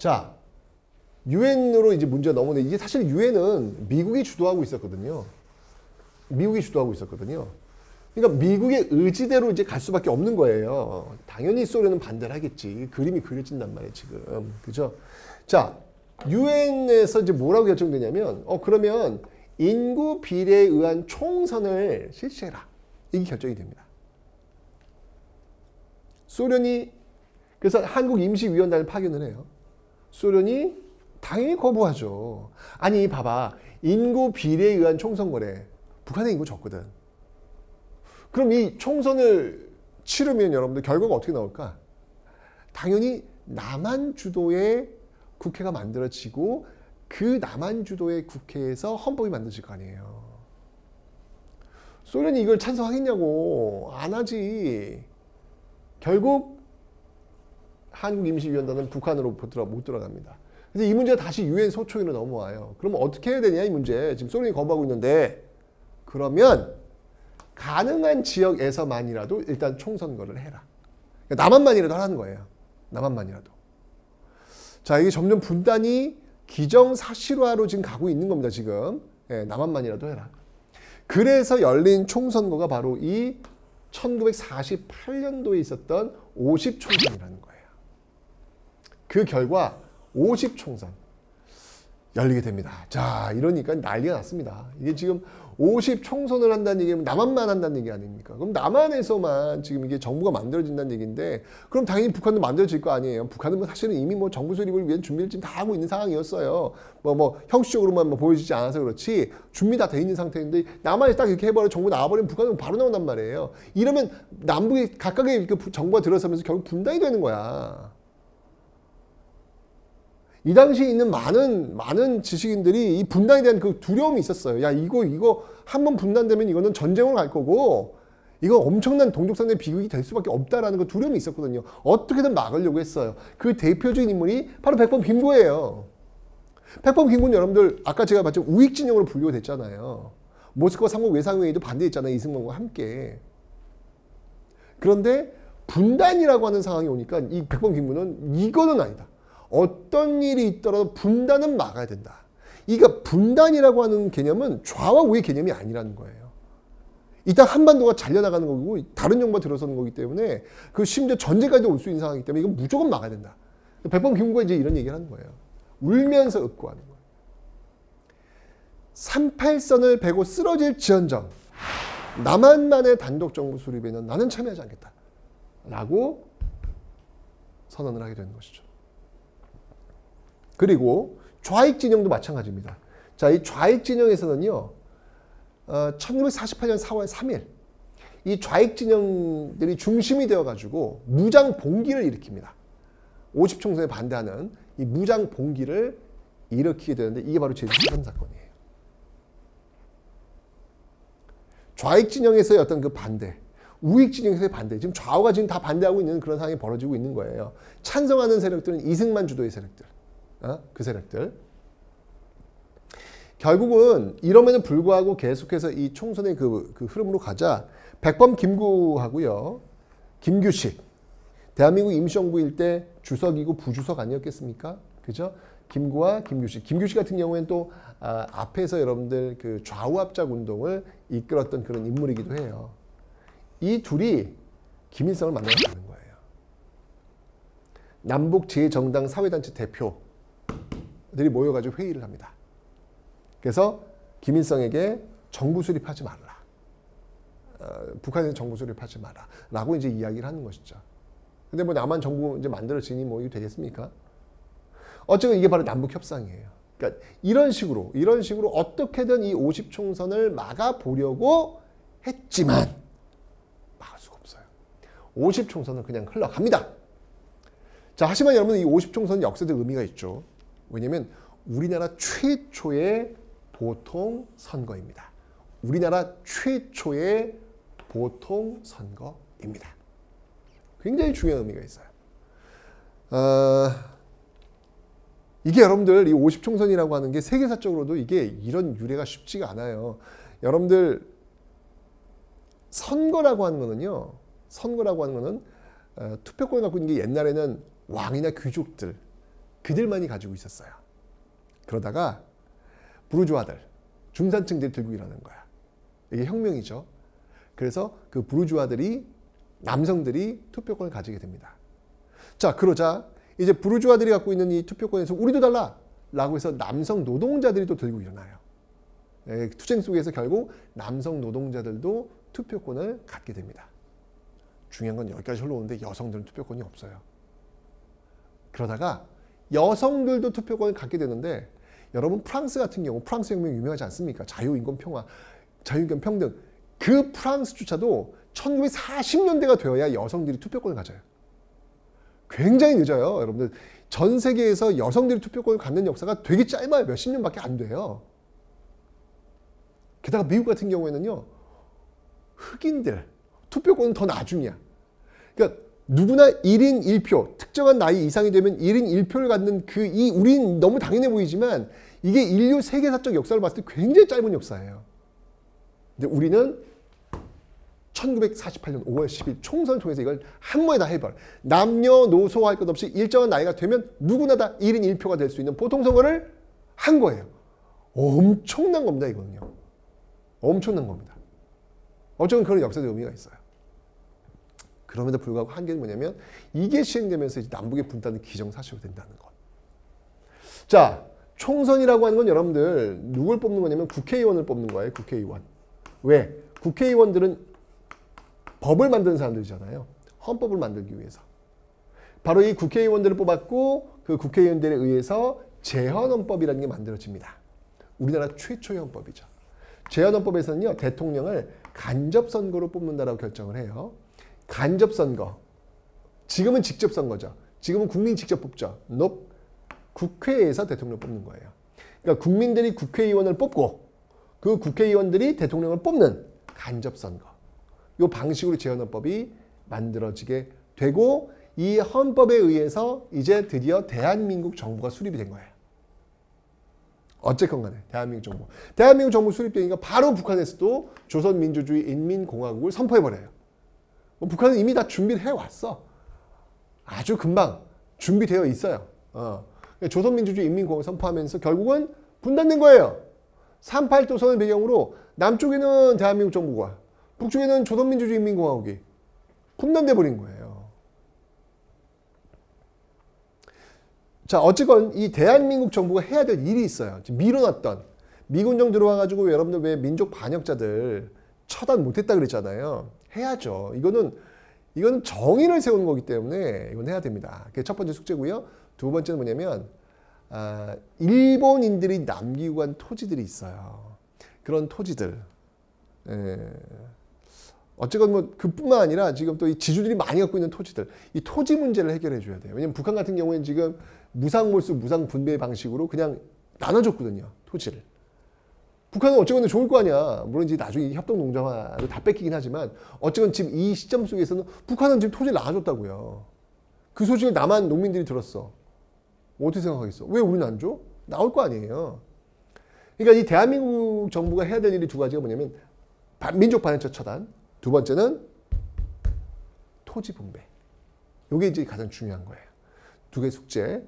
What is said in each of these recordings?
자, 유엔으로 이제 문제가 넘어오는데 이게 사실 유엔은 미국이 주도하고 있었거든요. 미국이 주도하고 있었거든요. 그러니까 미국의 의지대로 이제 갈 수밖에 없는 거예요. 당연히 소련은 반대를 하겠지. 그림이 그려진단 말이에요, 지금. 그죠? 자, 유엔에서 이제 뭐라고 결정되냐면, 그러면 인구 비례에 의한 총선을 실시해라. 이게 결정이 됩니다. 소련이, 그래서 한국임시위원단을 파견을 해요. 소련이 당연히 거부하죠. 아니, 봐봐. 인구 비례에 의한 총선거래. 북한의 인구 적거든. 그럼 이 총선을 치르면 여러분들 결과가 어떻게 나올까? 당연히 남한 주도의 국회가 만들어지고 그 남한 주도의 국회에서 헌법이 만들어질 거 아니에요. 소련이 이걸 찬성하겠냐고. 안 하지. 결국 한국임시위원단은 북한으로 못 들어갑니다. 그래서 이 문제가 다시 유엔 소총위로 넘어와요. 그러면 어떻게 해야 되냐 이 문제. 지금 소련이 거부하고 있는데 그러면 가능한 지역에서만이라도 일단 총선거를 해라. 그러니까 남한만이라도 하라는 거예요. 남한만이라도. 자, 이게 점점 분단이 기정사실화로 지금 가고 있는 겁니다. 지금. 남한만이라도 해라. 그래서 열린 총선거가 바로 이 1948년도에 있었던 50총선이라는 거예요. 그 결과 50총선 열리게 됩니다. 자, 이러니까 난리가 났습니다. 이게 지금 50총선을 한다는 얘기는 남한만 한다는 얘기 아닙니까? 그럼 남한에서만 지금 이게 정부가 만들어진다는 얘기인데 그럼 당연히 북한도 만들어질 거 아니에요. 북한은 뭐 사실은 이미 뭐 정부 수립을 위한 준비를 지금 다 하고 있는 상황이었어요. 형식적으로만 보여지지 않아서 그렇지 준비 다 돼 있는 상태인데 남한에서 딱 이렇게 해버려 정부 나와버리면 북한은 바로 나온단 말이에요. 이러면 남북이 각각의 정부가 들어서면서 결국 분단이 되는 거야. 이 당시에 있는 많은 지식인들이 이 분단에 대한 그 두려움이 있었어요. 야, 이거 한번 분단되면 이거는 전쟁으로 갈 거고, 이거 엄청난 동족상의 비극이 될 수밖에 없다라는 그 두려움이 있었거든요. 어떻게든 막으려고 했어요. 그 대표적인 인물이 바로 백범 김구예요. 백범 김구는 여러분들 아까 제가 봤지만 우익 진영으로 분류가 됐잖아요. 모스크바 삼국 외상회의도 반대했잖아요. 이승만과 함께. 그런데 분단이라고 하는 상황이 오니까 이 백범 김구는 이거는 아니다. 어떤 일이 있더라도 분단은 막아야 된다. 이거 분단이라고 하는 개념은 좌와 우의 개념이 아니라는 거예요. 일단 한반도가 잘려나가는 거고 다른 정부가 들어서는 거기 때문에 그 심지어 전쟁까지도 올 수 있는 상황이기 때문에 이건 무조건 막아야 된다. 백범 김구가 이제 이런 얘기를 하는 거예요. 울면서 읍고하는 거예요. 38선을 베고 쓰러질 지언정 남한만의 단독 정부 수립에는 나는 참여하지 않겠다. 라고 선언을 하게 되는 것이죠. 그리고 좌익 진영도 마찬가지입니다. 자, 이 좌익 진영에서는요, 1948년 4월 3일, 이 좌익 진영들이 중심이 되어가지고 무장 봉기를 일으킵니다. 50총선에 반대하는 이 무장 봉기를 일으키게 되는데 이게 바로 제주3.3 사건이에요. 좌익 진영에서의 어떤 그 반대, 우익 진영에서의 반대, 지금 좌우가 지금 다 반대하고 있는 그런 상황이 벌어지고 있는 거예요. 찬성하는 세력들은 이승만 주도의 세력들. 그 세력들. 결국은 이럼에도 불구하고 계속해서 이 총선의 그 흐름으로 가자 백범 김구하고요. 김규식. 대한민국 임시정부일 때 주석이고 부주석 아니었겠습니까? 그죠? 김구와 김규식. 김규식 같은 경우에는 또 앞에서 여러분들 그 좌우합작 운동을 이끌었던 그런 인물이기도 해요. 이 둘이 김일성을 만나는 거예요. 남북제정당 사회단체 대표 들이 모여가지고 회의를 합니다. 그래서 김일성에게 정부 수립하지 말라. 북한에서 정부 수립하지 마라. 라고 이제 이야기를 하는 것이죠. 근데 뭐 남한 정부 이제 만들어지니 뭐 이거 되겠습니까? 어쨌든 이게 바로 남북 협상이에요. 그러니까 이런 식으로 어떻게든 이 50총선을 막아보려고 했지만 막을 수가 없어요. 50총선은 그냥 흘러갑니다. 자, 하지만 여러분 이 50총선은 역사적 의미가 있죠. 왜냐하면 우리나라 최초의 보통 선거입니다. 우리나라 최초의 보통 선거입니다. 굉장히 중요한 의미가 있어요. 이게 여러분들 이 50총선이라고 하는 게 세계사적으로도 이게 이런 유래가 쉽지가 않아요. 여러분들 선거라고 하는 거는요. 투표권을 갖고 있는 게 옛날에는 왕이나 귀족들 그들만이 가지고 있었어요. 그러다가 부르주아들, 중산층들이 들고 일어나는 거야. 이게 혁명이죠. 그래서 그 부르주아들이, 남성들이 투표권을 가지게 됩니다. 자, 그러자 이제 부르주아들이 갖고 있는 이 투표권에서 우리도 달라! 라고 해서 남성 노동자들이 또 들고 일어나요. 투쟁 속에서 결국 남성 노동자들도 투표권을 갖게 됩니다. 중요한 건 여기까지 흘러오는데 여성들은 투표권이 없어요. 그러다가 여성들도 투표권을 갖게 되는데 여러분 프랑스 같은 경우 프랑스 혁명 유명하지 않습니까? 자유, 인권, 평화, 자유, 인권, 평등. 그 프랑스조차도 1940년대가 되어야 여성들이 투표권을 가져요. 굉장히 늦어요. 여러분들 전 세계에서 여성들이 투표권을 갖는 역사가 되게 짧아요. 몇십 년밖에 안 돼요. 게다가 미국 같은 경우에는요. 흑인들 투표권은 더 나중이야. 그러니까 누구나 1인 1표, 특정한 나이 이상이 되면 1인 1표를 갖는 우린 너무 당연해 보이지만 이게 인류 세계사적 역사를 봤을 때 굉장히 짧은 역사예요. 근데 우리는 1948년 5월 10일 총선을 통해서 이걸 한 번에 다 해버려. 남녀노소 할 것 없이 일정한 나이가 되면 누구나 다 1인 1표가 될 수 있는 보통선거를 한 거예요. 엄청난 겁니다, 이거는요. 엄청난 겁니다. 어쩌면 그런 역사적 의미가 있어요. 그럼에도 불구하고 한계는 뭐냐면 이게 시행되면서 이제 남북의 분단은 기정사실로 된다는 것. 자, 총선이라고 하는 건 여러분들 누굴 뽑는 거냐면 국회의원을 뽑는 거예요. 국회의원. 왜? 국회의원들은 법을 만드는 사람들이잖아요. 헌법을 만들기 위해서. 바로 이 국회의원들을 뽑았고 그 국회의원들에 의해서 제헌헌법이라는 게 만들어집니다. 우리나라 최초의 헌법이죠. 제헌헌법에서는요. 대통령을 간접선거로 뽑는다라고 결정을 해요. 간접선거. 지금은 직접선거죠. 지금은 국민이 직접 뽑죠. 국회에서 대통령을 뽑는 거예요. 그러니까 국민들이 국회의원을 뽑고 그 국회의원들이 대통령을 뽑는 간접선거. 이 방식으로 제헌헌법이 만들어지게 되고 이 헌법에 의해서 이제 드디어 대한민국 정부가 수립이 된 거예요. 어쨌건 간에 대한민국 정부. 대한민국 정부 수립되니까 바로 북한에서도 조선민주주의 인민공화국을 선포해버려요. 북한은 이미 다 준비를 해왔어. 아주 금방 준비되어 있어요. 조선민주주의 인민공화국을 선포하면서 결국은 분단된 거예요. 3.8도선을 배경으로 남쪽에는 대한민국 정부가 북쪽에는 조선민주주의 인민공화국이 분단돼 버린 거예요. 자, 어쨌건 이 대한민국 정부가 해야 될 일이 있어요. 지금 미뤄놨던 미군정 들어와가지고 여러분들 왜 민족 반역자들 처단 못했다 그랬잖아요. 해야죠. 이거는 정의를 세우는 거기 때문에 이건 해야 됩니다. 그게 첫 번째 숙제고요. 두 번째는 뭐냐면 일본인들이 남기고 간 토지들이 있어요. 그런 토지들. 어쨌건 뭐 그뿐만 아니라 지금 또 이 지주들이 많이 갖고 있는 토지들, 이 토지 문제를 해결해 줘야 돼요. 왜냐면 북한 같은 경우에는 지금 무상몰수, 무상분배 방식으로 그냥 나눠줬거든요. 토지를. 북한은 어쨌건 좋을 거 아니야. 물론 이제 나중에 협동농장화로 다 뺏기긴 하지만 어쨌건 지금 이 시점 속에서는 북한은 지금 토지를 나눠줬다고요. 그 소식을 남한 농민들이 들었어. 어떻게 생각하겠어? 왜 우리는 안 줘? 나올 거 아니에요. 그러니까 이 대한민국 정부가 해야 될 일이 두 가지가 뭐냐면 민족 반역자 처단, 두 번째는 토지 분배. 이게 이제 가장 중요한 거예요. 두 개 숙제.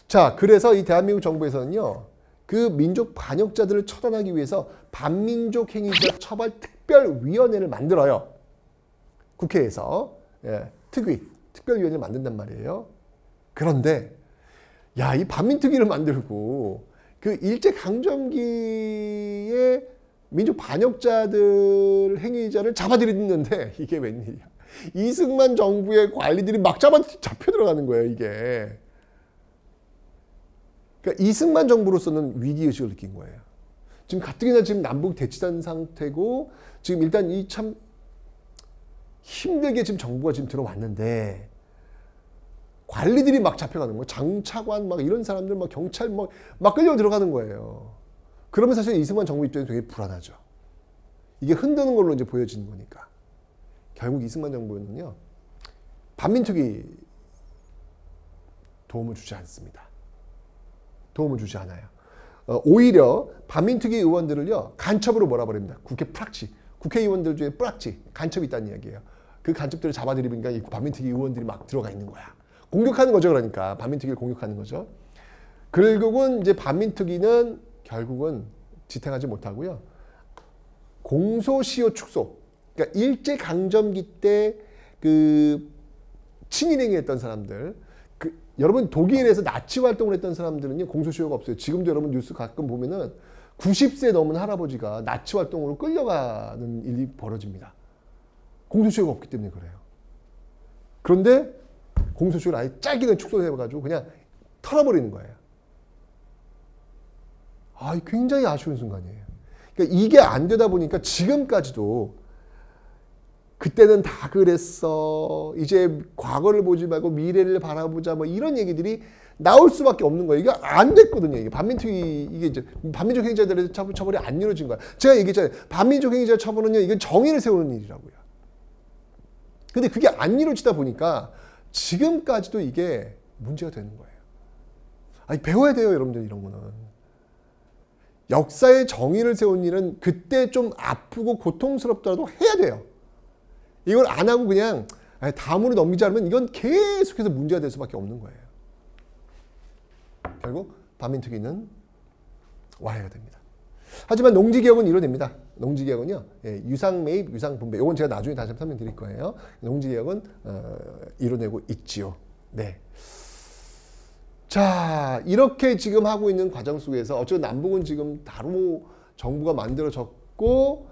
자, 그래서 이 대한민국 정부에서는요. 그 민족 반역자들을 처단하기 위해서 반민족 행위자 처벌 특별위원회를 만들어요. 국회에서. 특별위원회를 만든단 말이에요. 그런데 야, 이 반민특위를 만들고 그 일제강점기에 민족 반역자들 행위자를 잡아들이는데 이게 웬일이야. 이승만 정부의 관리들이 막 잡혀 들어가는 거예요, 이게. 그러니까 이승만 정부로서는 위기의식을 느낀 거예요. 지금 가뜩이나 지금 남북 대치단 상태고 지금 일단 이 참 힘들게 지금 정부가 지금 들어왔는데 관리들이 막 잡혀가는 거예요. 장차관 막 이런 사람들 막 경찰 막 끌려 들어가는 거예요. 그러면 사실 이승만 정부 입장에서 되게 불안하죠. 이게 흔드는 걸로 이제 보여지는 거니까. 결국 이승만 정부는요. 반민특위 도움을 주지 않습니다. 도움을 주지 않아요. 오히려 반민특위 의원들을요. 간첩으로 몰아버립니다. 국회 프락치. 국회의원들 중에 프락치. 간첩이 있다는 이야기예요. 그 간첩들을 잡아들이니까 이 반민특위 의원들이 막 들어가 있는 거야. 공격하는 거죠. 그러니까 반민특위를 공격하는 거죠. 결국은 이제 반민특위는 결국은 지탱하지 못하고요. 공소시효 축소. 그러니까 일제강점기 때 그 친일행위했던 사람들, 여러분 독일에서 나치 활동을 했던 사람들은요 공소시효가 없어요. 지금도 여러분 뉴스 가끔 보면은 90세 넘은 할아버지가 나치 활동으로 끌려가는 일이 벌어집니다. 공소시효가 없기 때문에 그래요. 그런데 공소시효를 아예 짧게 축소해가지고 그냥 털어버리는 거예요. 굉장히 아쉬운 순간이에요. 그러니까 이게 안 되다 보니까 지금까지도 그때는 다 그랬어. 이제 과거를 보지 말고 미래를 바라보자. 뭐 이런 얘기들이 나올 수밖에 없는 거예요. 이게 안 됐거든요. 이게 반민특위, 이게 이제 반민족 행위자들의 처벌이 안 이루어진 거야. 제가 얘기했잖아요. 반민족 행위자 처벌은요, 이건 정의를 세우는 일이라고요. 근데 그게 안 이루어지다 보니까 지금까지도 이게 문제가 되는 거예요. 배워야 돼요, 여러분들 이런 거는. 역사의 정의를 세운 일은 그때 좀 아프고 고통스럽더라도 해야 돼요. 이걸 안 하고 그냥 다음으로 넘기자 하면 이건 계속해서 문제가 될 수밖에 없는 거예요. 결국 반민특위는 와해가 됩니다. 하지만 농지개혁은 이뤄냅니다. 농지개혁은요. 유상매입, 유상분배. 이건 제가 나중에 다시 한번 설명드릴 거예요. 농지개혁은 이뤄내고 있지요. 네. 자, 이렇게 지금 하고 있는 과정 속에서 어쨌든 남북은 지금 바로 정부가 만들어졌고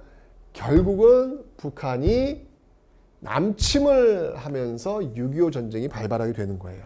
결국은 북한이 남침을 하면서 6.25 전쟁이 발발하게 되는 거예요.